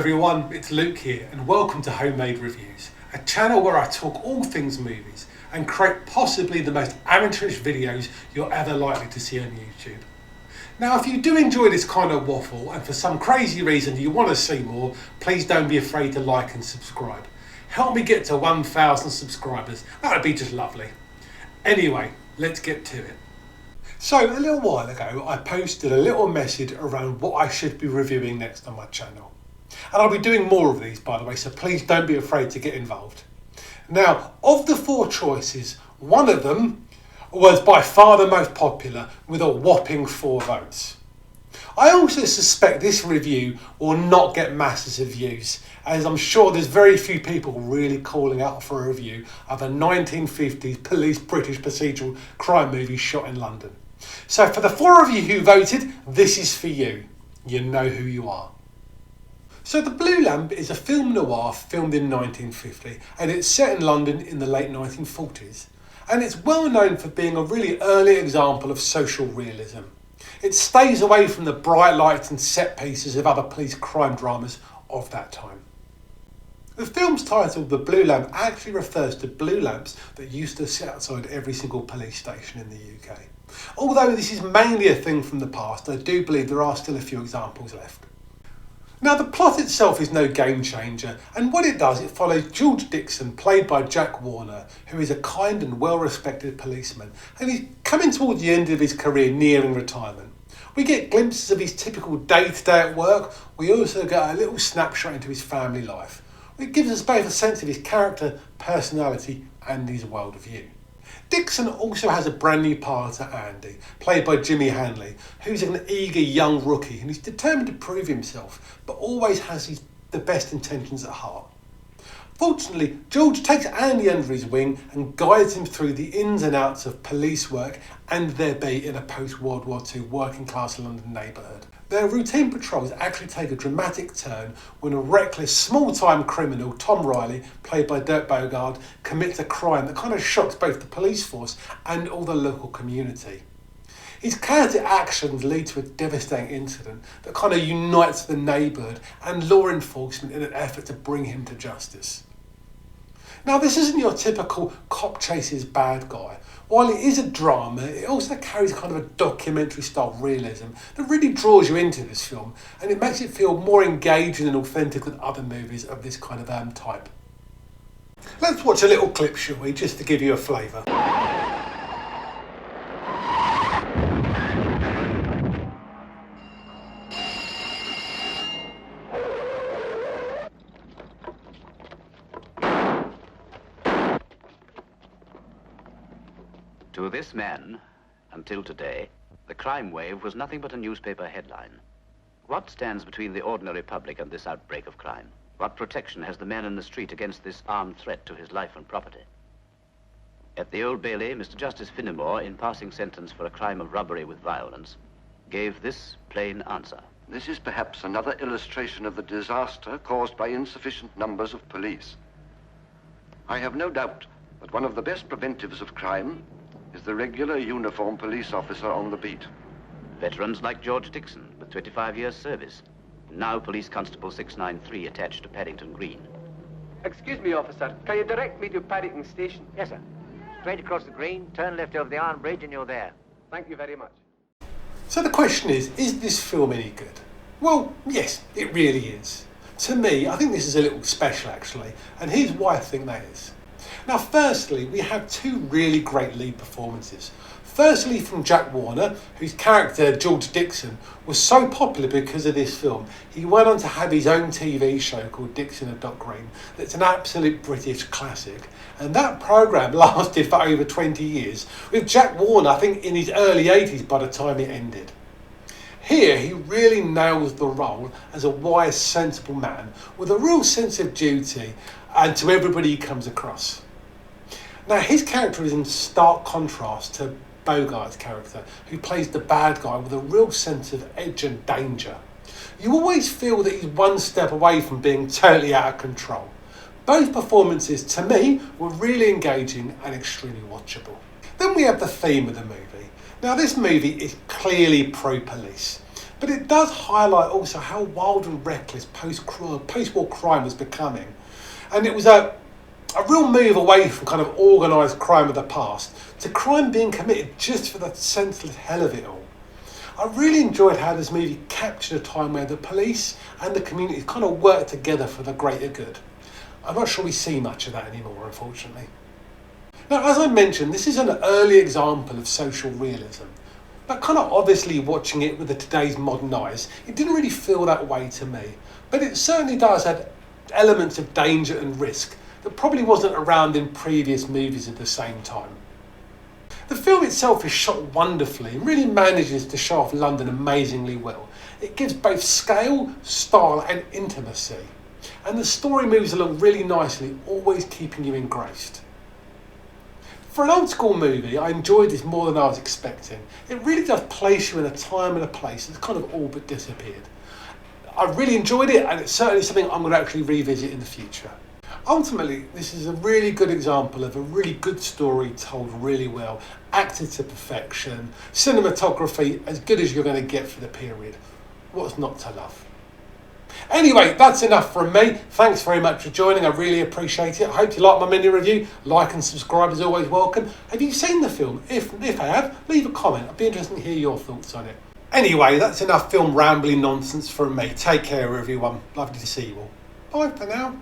everyone, it's Luke here and welcome to Homemade Reviews, a channel where I talk all things movies and create possibly the most amateurish videos you're ever likely to see on YouTube. Now if you do enjoy this kind of waffle and for some crazy reason you want to see more, please don't be afraid to like and subscribe. Help me get to 1,000 subscribers, that would be just lovely. Anyway, let's get to it. So a little while ago I posted a little message around what I should be reviewing next on my channel. And I'll be doing more of these, by the way, so please don't be afraid to get involved. Now, of the 4 choices, one of them was by far the most popular with a whopping 4 votes. I also suspect this review will not get masses of views, as I'm sure there's very few people really calling out for a review of a 1950s police British procedural crime movie shot in London. So for the 4 of you who voted, this is for you. You know who you are. So The Blue Lamp is a film noir filmed in 1950 and it's set in London in the late 1940s. And it's well known for being a really early example of social realism. It stays away from the bright lights and set pieces of other police crime dramas of that time. The film's title, The Blue Lamp, actually refers to blue lamps that used to sit outside every single police station in the UK. Although this is mainly a thing from the past, I do believe there are still a few examples left. Now the plot itself is no game changer, and what it does, it follows George Dixon, played by Jack Warner, who is a kind and well-respected policeman, and he's coming towards the end of his career, nearing retirement. We get glimpses of his typical day-to-day at work. We also get a little snapshot into his family life. It gives us both a sense of his character, personality and his worldview. Dixon also has a brand new partner, Andy, played by Jimmy Hanley, who's an eager young rookie and he's determined to prove himself, but always has the best intentions at heart. Fortunately, George takes Andy under his wing and guides him through the ins and outs of police work and their beat in a post-World War II working-class London neighbourhood. Their routine patrols actually take a dramatic turn when a reckless, small-time criminal, Tom Riley, played by Dirk Bogarde, commits a crime that kind of shocks both the police force and all the local community. His chaotic actions lead to a devastating incident that kind of unites the neighbourhood and law enforcement in an effort to bring him to justice. Now, this isn't your typical cop chases bad guy. While it is a drama, it also carries kind of a documentary-style realism that really draws you into this film, and it makes it feel more engaging and authentic than other movies of this kind of type. Let's watch a little clip, shall we, just to give you a flavour. To this man, until today, the crime wave was nothing but a newspaper headline. What stands between the ordinary public and this outbreak of crime? What protection has the man in the street against this armed threat to his life and property? At the Old Bailey, Mr. Justice Finnemore, in passing sentence for a crime of robbery with violence, gave this plain answer. This is perhaps another illustration of the disaster caused by insufficient numbers of police. I have no doubt that one of the best preventives of crime is the regular uniformed police officer on the beat. Veterans like George Dixon, with 25 years' service. Now Police Constable 693 attached to Paddington Green. Excuse me, officer. Can you direct me to Paddington Station? Yes, sir. Straight across the green, turn left over the iron bridge and you're there. Thank you very much. So the question is this film any good? Well, yes, it really is. To me, I think this is a little special actually, and here's why I think that is. Now, firstly, we have 2 really great lead performances. Firstly, from Jack Warner, whose character, George Dixon, was so popular because of this film, he went on to have his own TV show called Dixon and Doc Green, that's an absolute British classic. And that programme lasted for over 20 years, with Jack Warner, I think, in his early 80s by the time it ended. Here, he really nails the role as a wise, sensible man with a real sense of duty and to everybody he comes across. Now, his character is in stark contrast to Bogarde's character, who plays the bad guy with a real sense of edge and danger. You always feel that he's one step away from being totally out of control. Both performances, to me, were really engaging and extremely watchable. Then we have the theme of the movie. Now, this movie is clearly pro-police, But it does highlight also how wild and reckless post-war crime was becoming. And it was a real move away from kind of organised crime of the past to crime being committed just for the senseless hell of it all. I really enjoyed how this movie captured a time where the police and the community kind of worked together for the greater good. I'm not sure we see much of that anymore, unfortunately. Now, as I mentioned, this is an early example of social realism, but kind of obviously watching it with today's modern eyes, it didn't really feel that way to me. But it certainly does have elements of danger and risk that probably wasn't around in previous movies at the same time. The film itself is shot wonderfully and really manages to show off London amazingly well. It gives both scale, style and intimacy. And the story moves along really nicely, always keeping you engrossed. For an old school movie, I enjoyed this more than I was expecting. It really does place you in a time and a place that's kind of all but disappeared. I really enjoyed it, and it's certainly something I'm going to actually revisit in the future. Ultimately, this is a really good example of a really good story told really well, acted to perfection, cinematography as good as you're going to get for the period. What's not to love? Anyway, that's enough from me. Thanks very much for joining. I really appreciate it. I hope you like my mini review. Like and subscribe is always welcome. Have you seen the film? If I have, leave a comment. I'd be interested to hear your thoughts on it. Anyway, that's enough film rambling nonsense from me. Take care, everyone. Lovely to see you all. Bye for now.